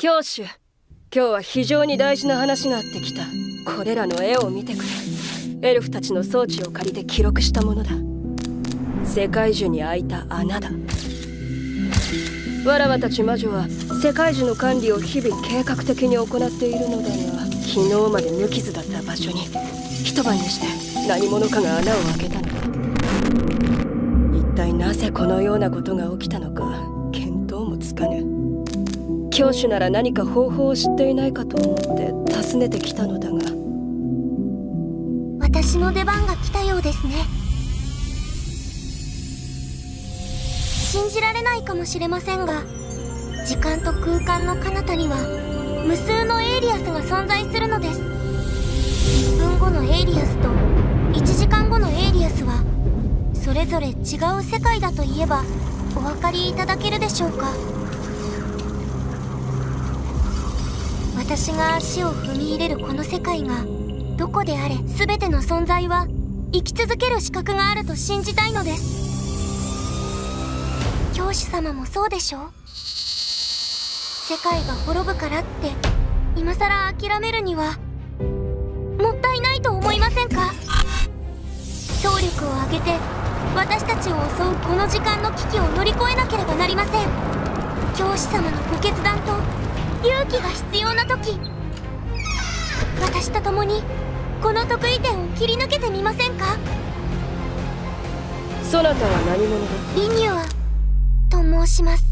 教主、今日は非常に大事な話があってきた。これらの絵を見てくれ。エルフたちの装置を借りて記録したものだ。世界樹に開いた穴だ。わらわたち魔女は世界樹の管理を日々計画的に行っているのだが、昨日まで無傷だった場所に一晩にして何者かが穴を開けたのだ。一体なぜこのようなことが起きたのか見当もつかぬ。教主なら何か方法を知っていないかと思って訪ねてきたのだが。私の出番が来たようですね。信じられないかもしれませんが、時間と空間の彼方には無数のエイリアスが存在するのです。1分後のエイリアスと1時間後のエイリアスはそれぞれ違う世界だといえばお分かりいただけるでしょうか。私が足を踏み入れるこの世界がどこであれ全ての存在は生き続ける資格があると信じたいのです。教師様もそうでしょう。世界が滅ぶからって今さら諦めるにはもったいないと思いませんか。総力を挙げて私たちを襲うこの時間の危機を乗り越えなければなりません。教師様のご決断と勇気が必要な時、私と共にこの得意点を切り抜けてみませんか。そなたは何者だ。リニュアと申します。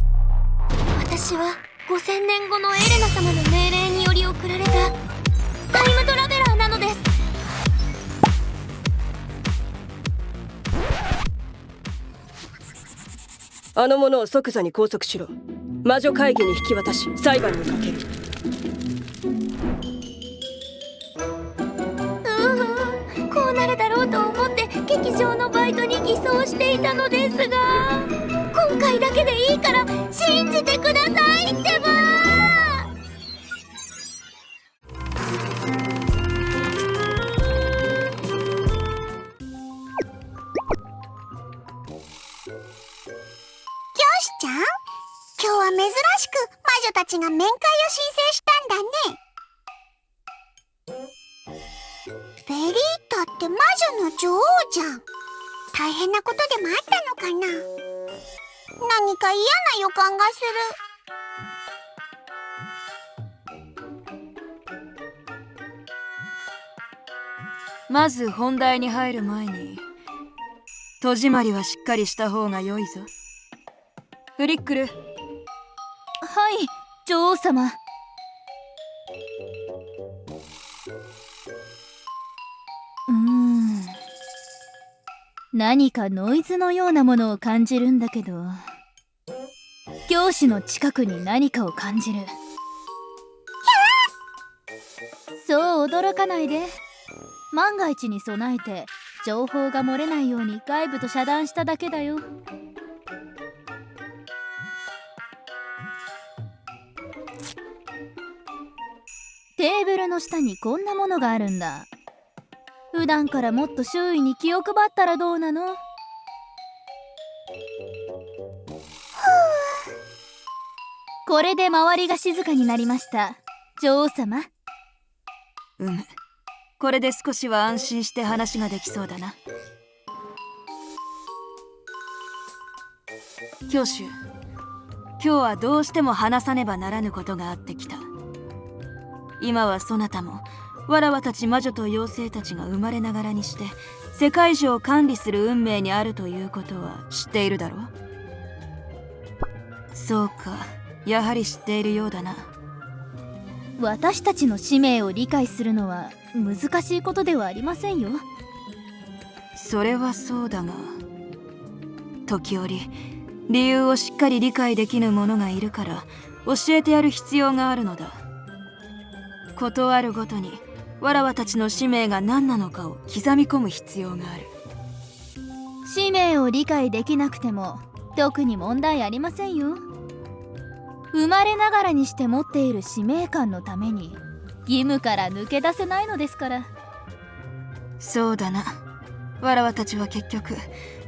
私は5000年後のエレナ様の命令により送られたタイムトラベラーなのです。あの者を即座に拘束しろ。魔女会議に引き渡し裁判にかける。こうなるだろうと思って劇場のバイトに偽装していたのですが、今回だけでいいから信じてくださいってば。教師ちゃん、今日は珍しく魔女たちが面会を申請したんだね。ベリータって魔女の女王じゃん。大変なことでもあったのかな。何か嫌な予感がする。まず本題に入る前に戸締まりはしっかりした方が良いぞ。フリックル。はい、女王様。何かノイズのようなものを感じるんだけど、教師の近くに何かを感じる。そう驚かないで。万が一に備えて情報が漏れないように外部と遮断しただけだよ。テーブルの下にこんなものがあるんだ。普段からもっと周囲に気を配ったらどうなの？これで周りが静かになりました、女王様。これで少しは安心して話ができそうだな。教主、今日はどうしても話さねばならぬことがあってきた。今はそなたもわらわたち魔女と妖精たちが生まれながらにして世界中を管理する運命にあるということは知っているだろう。そうか、やはり知っているようだな。私たちの使命を理解するのは難しいことではありませんよ。それはそうだが、時折理由をしっかり理解できぬ者がいるから教えてやる必要があるのだ。ことあるごとにわらわたちの使命が何なのかを刻み込む必要がある。使命を理解できなくても特に問題ありませんよ。生まれながらにして持っている使命感のために義務から抜け出せないのですから。そうだな。わらわたちは結局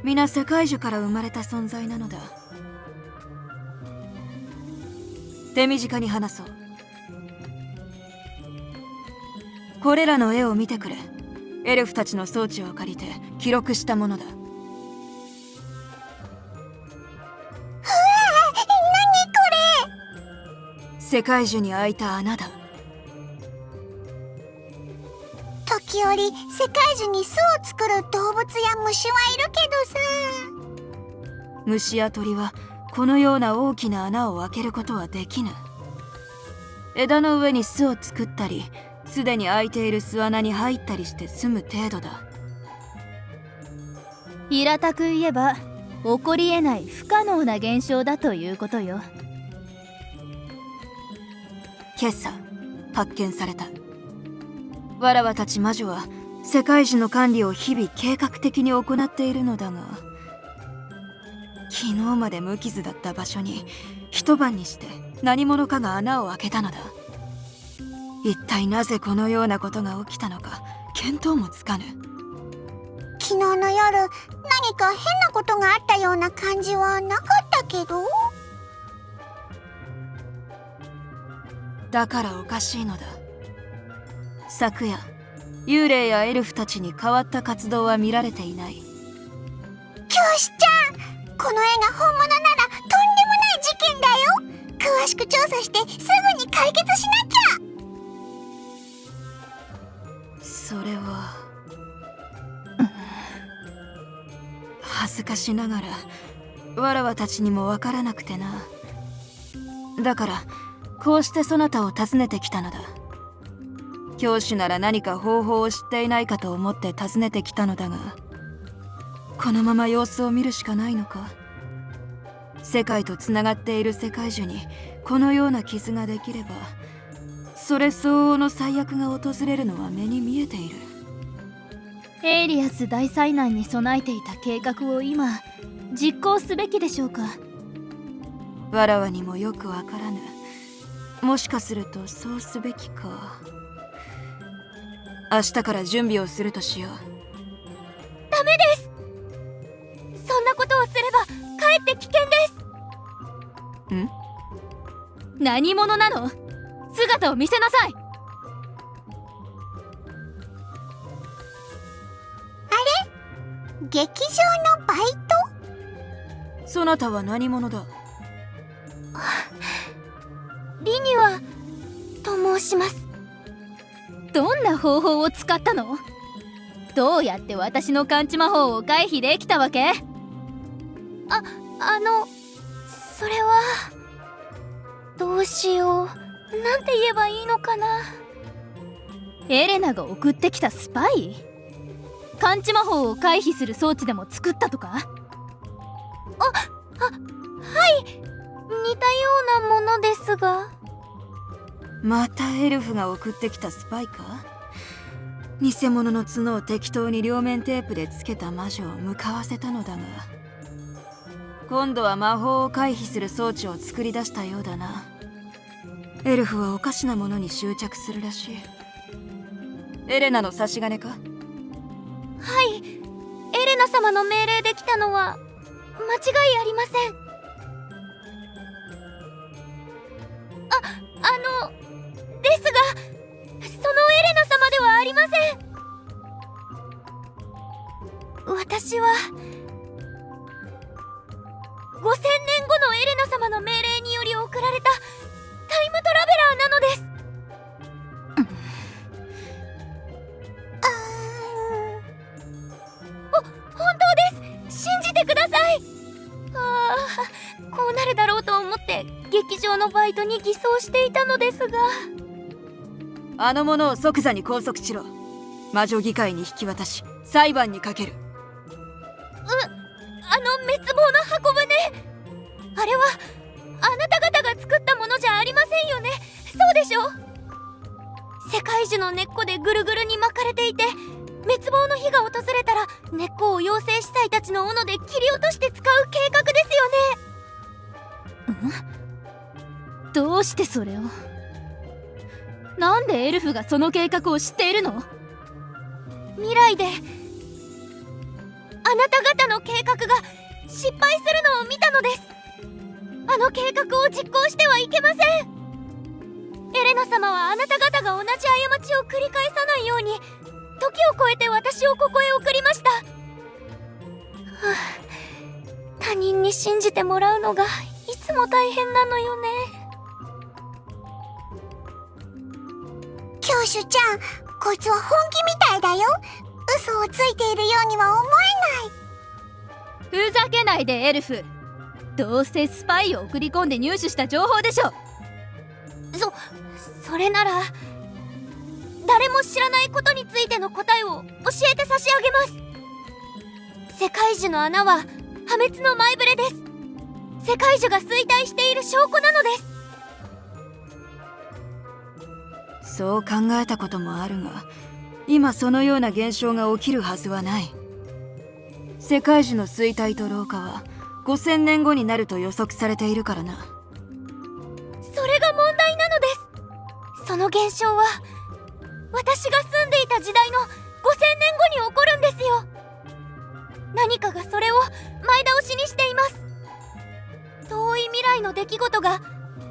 皆世界樹から生まれた存在なのだ。手短に話そう。これらの絵を見てくれ。エルフたちの装置を借りて記録したものだ。世界樹に開いた穴だ。時折世界樹に巣を作る動物や虫はいるけどさ。虫や鳥はこのような大きな穴を開けることはできぬ。枝の上に巣を作ったり、すでに開いている巣穴に入ったりして済む程度だ。平たく言えば起こりえない不可能な現象だということよ。今朝発見された。わらわたち魔女は世界樹の管理を日々計画的に行っているのだが、昨日まで無傷だった場所に一晩にして何者かが穴を開けたのだ。一体なぜこのようなことが起きたのか見当もつかぬ。昨日の夜何か変なことがあったような感じはなかったけど。だからおかしいのだ。昨夜幽霊やエルフたちに変わった活動は見られていない。教師ちゃん、この絵が本物ならとんでもない事件だよ。詳しく調査してすぐに解決しなきゃ。それは恥ずかしながらわらわたちにもわからなくてな。だからこうしてそなたを訪ねてきたのだ。教師なら何か方法を知っていないかと思って訪ねてきたのだが、このまま様子を見るしかないのか。世界とつながっている世界樹にこのような傷ができれば、それ相応の最悪が訪れるのは目に見えている。エイリアス大災難に備えていた計画を今実行すべきでしょうか。わらわにもよくわからぬ。もしかするとそうすべきか。明日から準備をするとしよう。ダメです。そんなことをすればかえって危険です。ん？何者なの？姿を見せなさい。劇場のバイト？そなたは何者だ？リニュアと申します。どんな方法を使ったの？どうやって私の感知魔法を回避できたわけ？それはどうしよう。なんて言えばいいのかな。エレナが送ってきたスパイ？感知魔法を回避する装置でも作ったとか？はい、似たようなものですが。またエルフが送ってきたスパイか？偽物の角を適当に両面テープでつけた魔女を向かわせたのだが、今度は魔法を回避する装置を作り出したようだな。エルフはおかしなものに執着するらしい。エレナの差し金か？はい、エレナ様の命令で来たのは間違いありません。ですが、そのエレナ様ではありません。私は5000年後のエレナ様の命令により送られたタイムトラベラーなのです。本当です。信じてください。こうなるだろうと思って劇場のバイトに偽装していたのですが。あの者を即座に拘束しろ。魔女議会に引き渡し裁判にかける。滅亡の箱舟、あれはあなた方が作ったものじゃありませんよね。そうでしょ？世界樹の根っこでぐるぐるに巻かれていて、滅亡の日が訪れたら根っこを妖精司祭たちの斧で切り落として使う計画ですよね。どうしてそれを？なんでエルフがその計画を知っているの？未来であなた方の計画が失敗するのを見たのです。あの計画を実行してはいけません。エエレナ様はあなた方が同じ過ちを繰り返さないように時を超えて私をここへ送りました。はあ、他人に信じてもらうのがいつも大変なのよね。教主ちゃん、こいつは本気みたいだよ。嘘をついているようには思えない。ふざけないでエルフ。どうせスパイを送り込んで入手した情報でしょ。それなら誰も知らないことについての答えを教えて差し上げます。世界樹の穴は破滅の前触れです。世界樹が衰退している証拠なのです。そう考えたこともあるが、今そのような現象が起きるはずはない。世界樹の衰退と老化は5000年後になると予測されているからな。それが問題なのです。その現象は私が住んでいた時代の5000年後に起こるんですよ。何かがそれを前倒しにしています。遠い未来の出来事が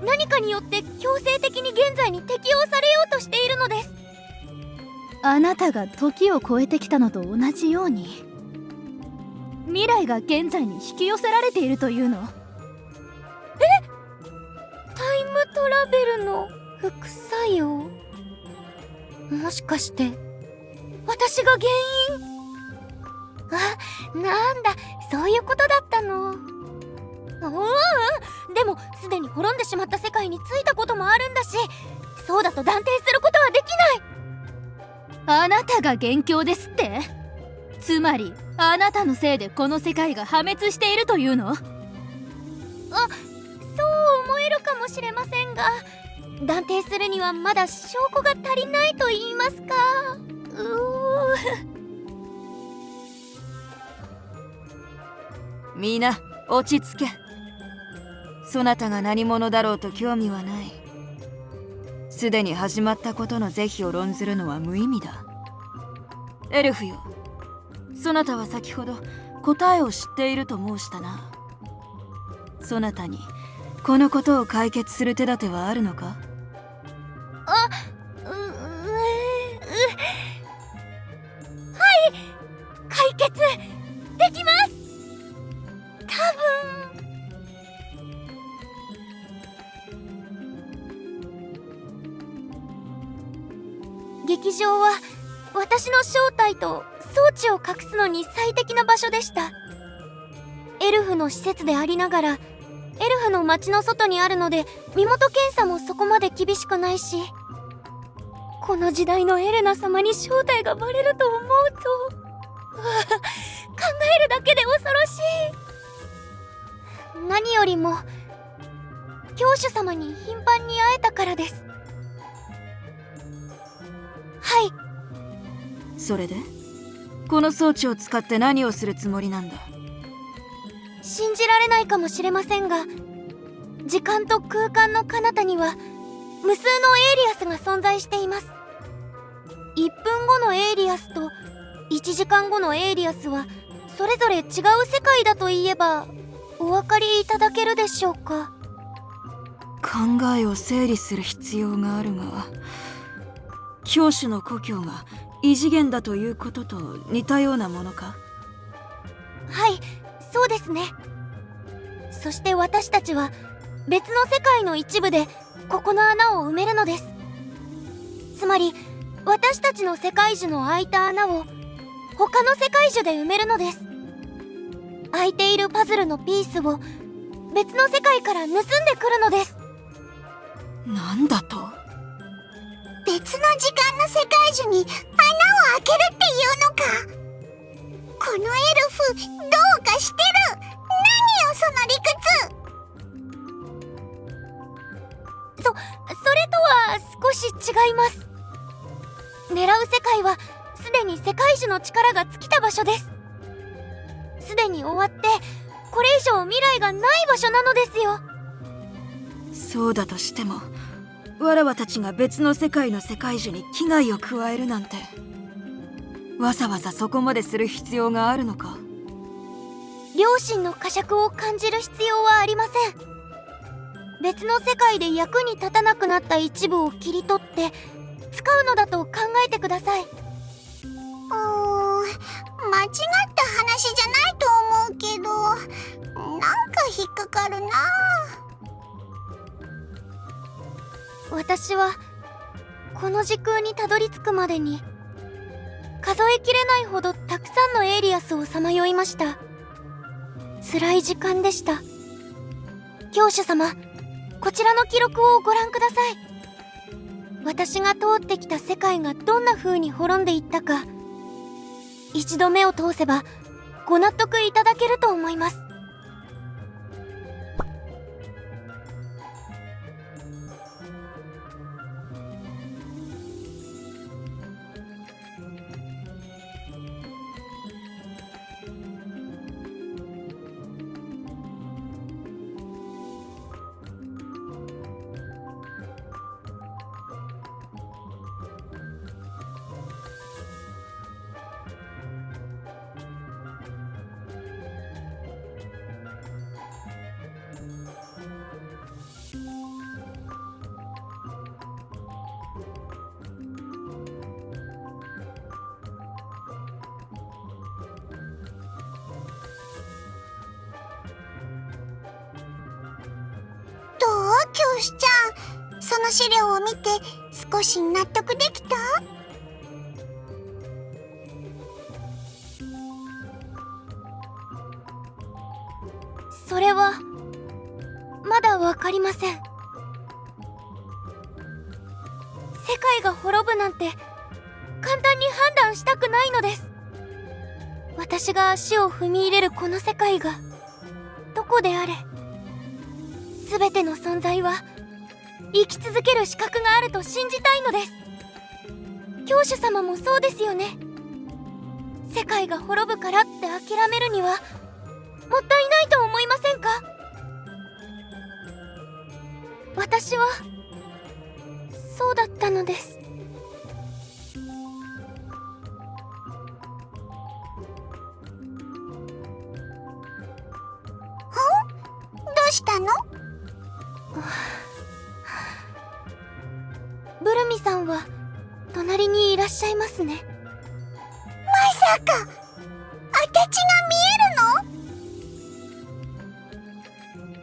何かによって強制的に現在に適用されようとしているのです。あなたが時を超えてきたのと同じように未来が現在に引き寄せられているというの？タイムトラベルの副作用？もしかして私が原因？なんだ、そういうことだったの。でもすでに滅んでしまった世界に着いたこともあるんだし、そうだと断定することはできない。あなたが元凶ですって？つまりあなたのせいでこの世界が破滅しているというの？そう思えるかもしれませんが、断定するにはまだ証拠が足りないと言いますか。みんな落ち着け。そなたが何者だろうと興味はない。すでに始まったことの是非を論ずるのは無意味だ。エルフよ、そなたは先ほど答えを知っていると申したな。そなたにこのことを解決する手立てはあるのか？はい、解決できます。多分。劇場は私の正体と装置を隠すのに最適な場所でした。エルフの施設でありながらエルフの町の外にあるので、身元検査もそこまで厳しくないし、この時代のエレナ様に正体がバレると思うと考えるだけで恐ろしい。何よりも教主様に頻繁に会えたからです。はい。それでこの装置を使って何をするつもりなんだ？信じられないかもしれませんが、時間と空間の彼方には無数のエイリアスが存在しています。1分後のエイリアスと1時間後のエイリアスはそれぞれ違う世界だと言えばお分かりいただけるでしょうか。考えを整理する必要があるが、教主の故郷が異次元だということと似たようなものか？はい、そうですね。そして私たちは別の世界の一部でここの穴を埋めるのです。つまり私たちの世界樹の開いた穴を他の世界樹で埋めるのです。空いているパズルのピースを別の世界から盗んでくるのです。なんだと？別の時間の世界樹に穴を開けるっていうのか。このエルフどうかしてる。何よその理屈。それとは少し違います。狙う世界はすでに世界樹の力が尽きた場所です。すでに終わってこれ以上未来がない場所なのですよ。そうだとしても、わらわたちが別の世界の世界樹に危害を加えるなんて、わざわざそこまでする必要があるのか？良心の呵責を感じる必要はありません。別の世界で役に立たなくなった一部を切り取って使うのだと考えてください。間違った話じゃないと思うけど、なんか引っかかるな。私はこの時空にたどり着くまでに数えきれないほどたくさんのエイリアスをさまよいました。辛い時間でした。教主様、こちらの記録をご覧ください。私が通ってきた世界がどんな風に滅んでいったか、一度目を通せばご納得いただけると思います。どう、教師ちゃん、その資料を見て少し納得できた？それはまだわかりません。世界が滅ぶなんて簡単に判断したくないのです。私が足を踏み入れるこの世界がどこであれ、全ての存在は生き続ける資格があると信じたいのです。教主様もそうですよね。世界が滅ぶからって諦めるにはもったいないと思いませんか？私はそうだったのです。どうしたの？ブルミさんは隣にいらっしゃいますね。まさか、あたちが見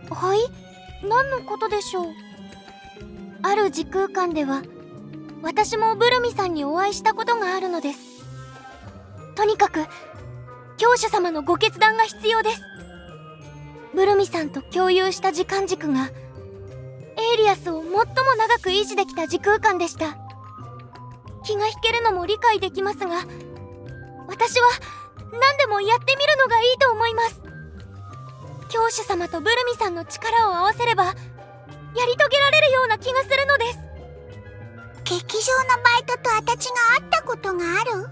えるの？はい？何のことでしょう？ある時空間では私もブルミさんにお会いしたことがあるのです。とにかく教主様のご決断が必要です。ブルミさんと共有した時間軸がエイリアスを最も長く維持できた時空間でした。気が引けるのも理解できますが、私は何でもやってみるのがいいと思います。教主様とブルミさんの力を合わせればやり遂げられるような気がするのです。劇場のバイトとあたちが会ったことがある？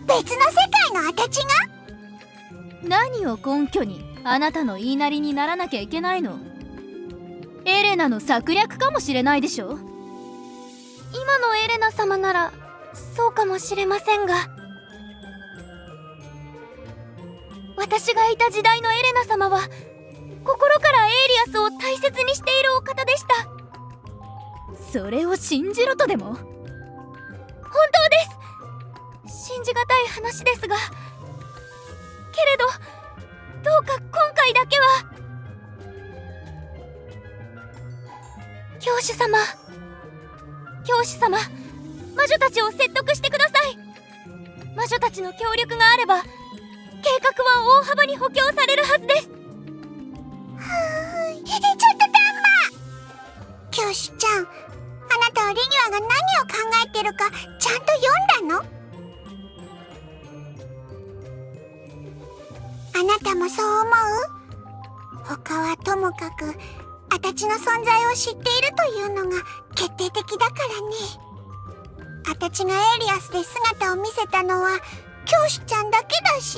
別の世界のあたちが？何を根拠にあなたの言いなりにならなきゃいけないの？エレナの策略かもしれないでしょ。今のエレナ様ならそうかもしれませんが、私がいた時代のエレナ様は心からエイリアスを大切にしているお方でした。それを信じろとでも？本当です。信じがたい話ですが、けれどどうか今回だけは。教主様、魔女たちを説得してください。魔女たちの協力があれば計画は大幅に補強されるはずです。ちょっとタンマ！教師ちゃん、あなたはリニュアが何を考えてるかちゃんと読んだの？あなたもそう思う？他はともかくあたちの存在を知っているというのが決定的だからね。あたちがエイリアスで姿を見せたのは教師ちゃんだけだし、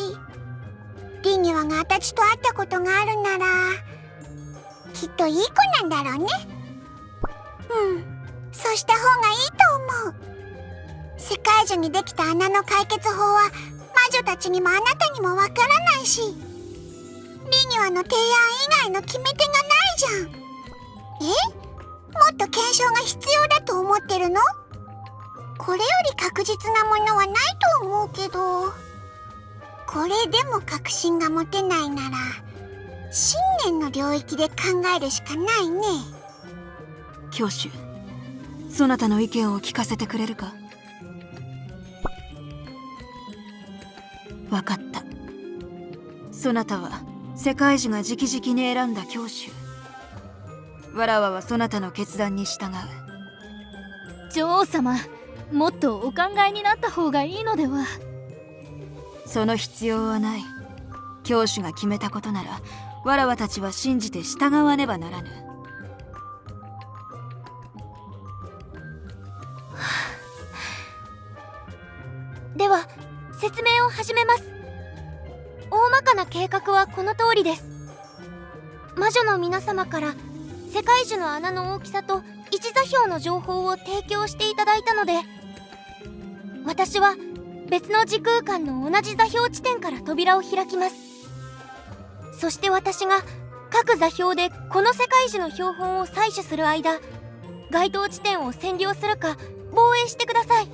リニュアがあたちと会ったことがあるならきっといい子なんだろうね。そうした方がいいと思う。世界中にできた穴の解決法は魔女たちにもあなたにもわからないし、リニュアの提案以外の決め手がないじゃん。もっと検証が必要だと思ってるの？これより確実なものはないと思うけど、これでも確信が持てないなら信念の領域で考えるしかないね。教主、そなたの意見を聞かせてくれるか？わかった。そなたは世界樹が直々に選んだ教主。わらわはそなたの決断に従う。女王様、もっとお考えになった方がいいのでは？その必要はない。教主が決めたことならわらわたちは信じて従わねばならぬ。では説明を始めます。大まかな計画はこの通りです。魔女の皆様から世界樹の穴の大きさと位置座標の情報を提供していただいたので、私は別の時空間の同じ座標地点から扉を開きます。そして私が各座標でこの世界樹の標本を採取する間、該当地点を占領するか防衛してください。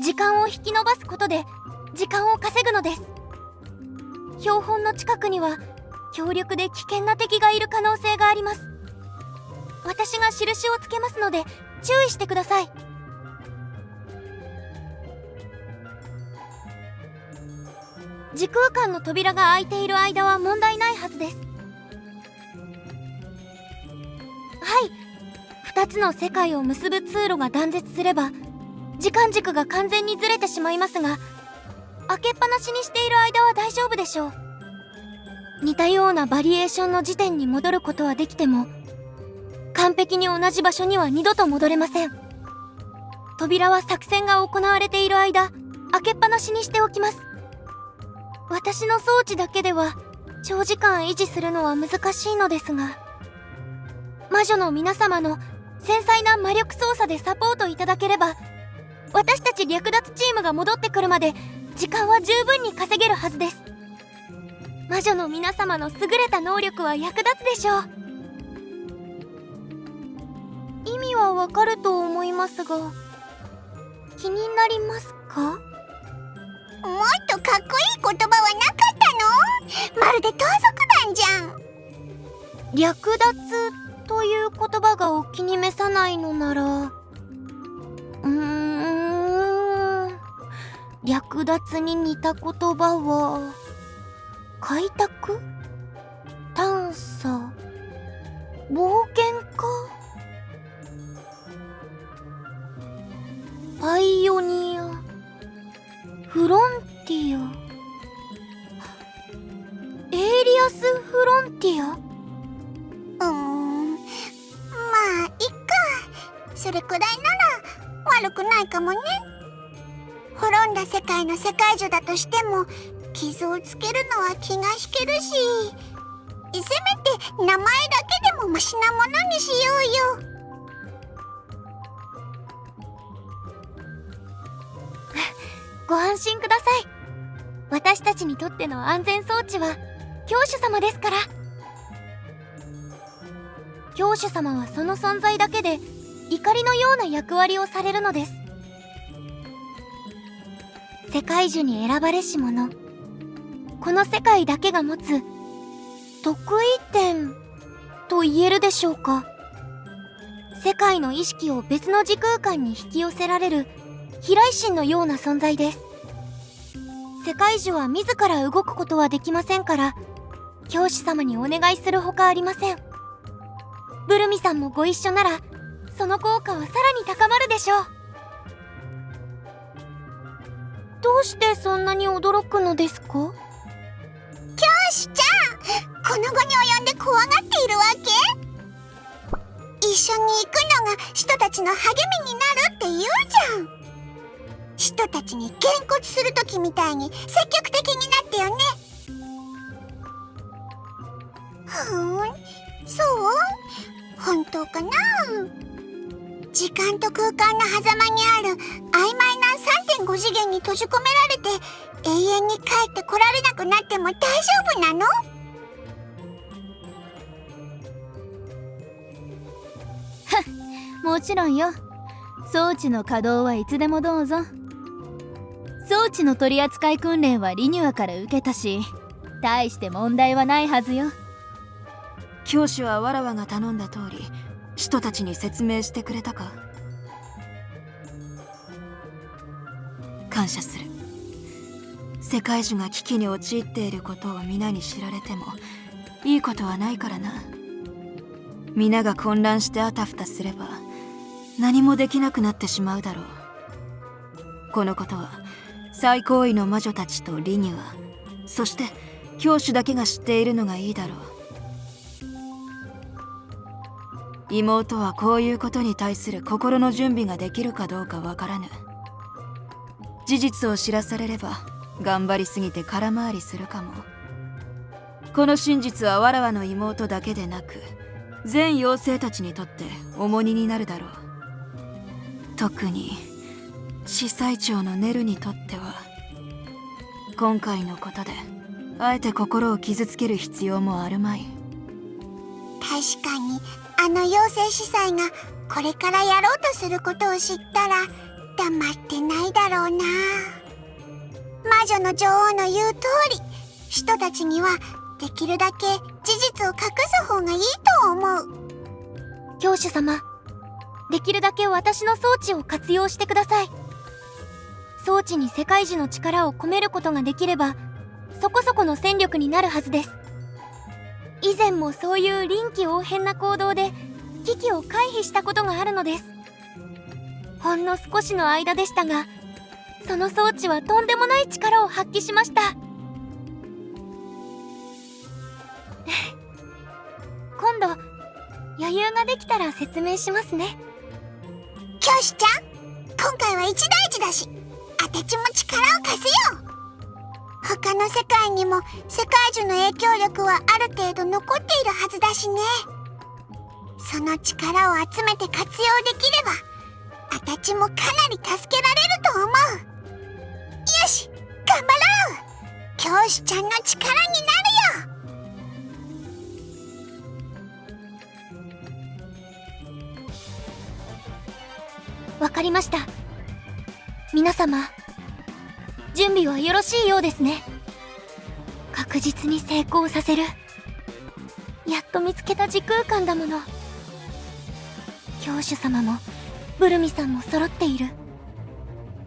時間を引き延ばすことで時間を稼ぐのです。標本の近くには強力で危険な敵がいる可能性があります。私が印をつけますので注意してください。時空間の扉が開いている間は問題ないはずです。はい、2つの世界を結ぶ通路が断絶すれば時間軸が完全にずれてしまいますが、開けっぱなしにしている間は大丈夫でしょう。似たようなバリエーションの時点に戻ることはできても、完璧に同じ場所には二度と戻れません。扉は作戦が行われている間開けっぱなしにしておきます。私の装置だけでは長時間維持するのは難しいのですが、魔女の皆様の繊細な魔力操作でサポートいただければ、私たち略奪チームが戻ってくるまで時間は十分に稼げるはずです。魔女の皆様の優れた能力は役立つでしょう。意味はわかると思いますが、気になりますか？もっとかっこいい言葉はなかったの？まるで盗賊団じゃん。略奪という言葉がお気に召さないのなら、略奪に似た言葉は開拓、探査、冒険家、パイオニア、フロンティア、エイリアスフロンティア。まあいっか。それくらいなら悪くないかもね。滅んだ世界の世界樹だとしても傷をつけるのは気が引けるし、せめて名前だけでもマシなものにしようよ。ご安心ください。私たちにとっての安全装置は教主様ですから。教主様はその存在だけで怒りのような役割をされるのです。世界樹に選ばれし者、この世界だけが持つ得意点と言えるでしょうか。世界の意識を別の時空間に引き寄せられる飛来神のような存在です。世界樹は自ら動くことはできませんから、教師様にお願いするほかありません。ブルミさんもご一緒ならその効果はさらに高まるでしょう。どうしてそんなに驚くのですか？教師ちゃん、この後に及んで怖がっているわけ？一緒に行くのが人たちの励みになるって言うじゃん。人たちにげんこつするときみたいに積極的になってよね。そう？本当かな？時間と空間の狭間にある曖昧な 3.5 次元に閉じ込められて永遠に帰ってこられなくなっても大丈夫なの？もちろんよ。装置の稼働はいつでもどうぞ。装置の取り扱い訓練はリニュアから受けたし、大して問題はないはずよ。教師はわらわが頼んだ通り使徒たちに説明してくれたか？感謝する。世界中が危機に陥っていることを皆に知られてもいいことはないからな。皆が混乱してあたふたすれば何もできなくなってしまうだろう。このことは最高位の魔女たちとリニュア、そして教主だけが知っているのがいいだろう。妹はこういうことに対する心の準備ができるかどうかわからぬ。事実を知らされれば頑張りすぎて空回りするかも。この真実はわらわの妹だけでなく全妖精たちにとって重荷になるだろう。特に司祭長のネルにとっては今回のことであえて心を傷つける必要もあるまい。確かにあの妖精司祭がこれからやろうとすることを知ったら黙ってないだろうな。魔女の女王の言う通り、人たちにはできるだけ事実を隠す方がいいと思う。教主様、できるだけ私の装置を活用してください。装置に世界樹の力を込めることができればそこそこの戦力になるはずです。以前もそういう臨機応変な行動で危機を回避したことがあるのです。ほんの少しの間でしたが、その装置はとんでもない力を発揮しました。今度余裕ができたら説明しますね。教師ちゃん、今回は一大事だし、あたちも力を貸すよ。他の世界にも世界樹の影響力はある程度残っているはずだしね。その力を集めて活用できればあたちもかなり助けられると思う。よし、頑張ろう。教師ちゃんの力になるよ。わかりました。皆様、準備はよろしいようですね。確実に成功させる。やっと見つけた時空間だもの。教主様もブルミさんも揃っている。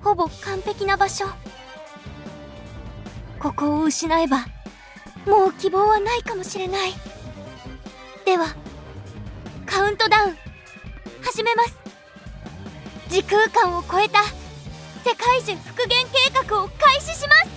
ほぼ完璧な場所。ここを失えばもう希望はないかもしれない。ではカウントダウン始めます。時空間を超えた世界樹復元計画を開始します。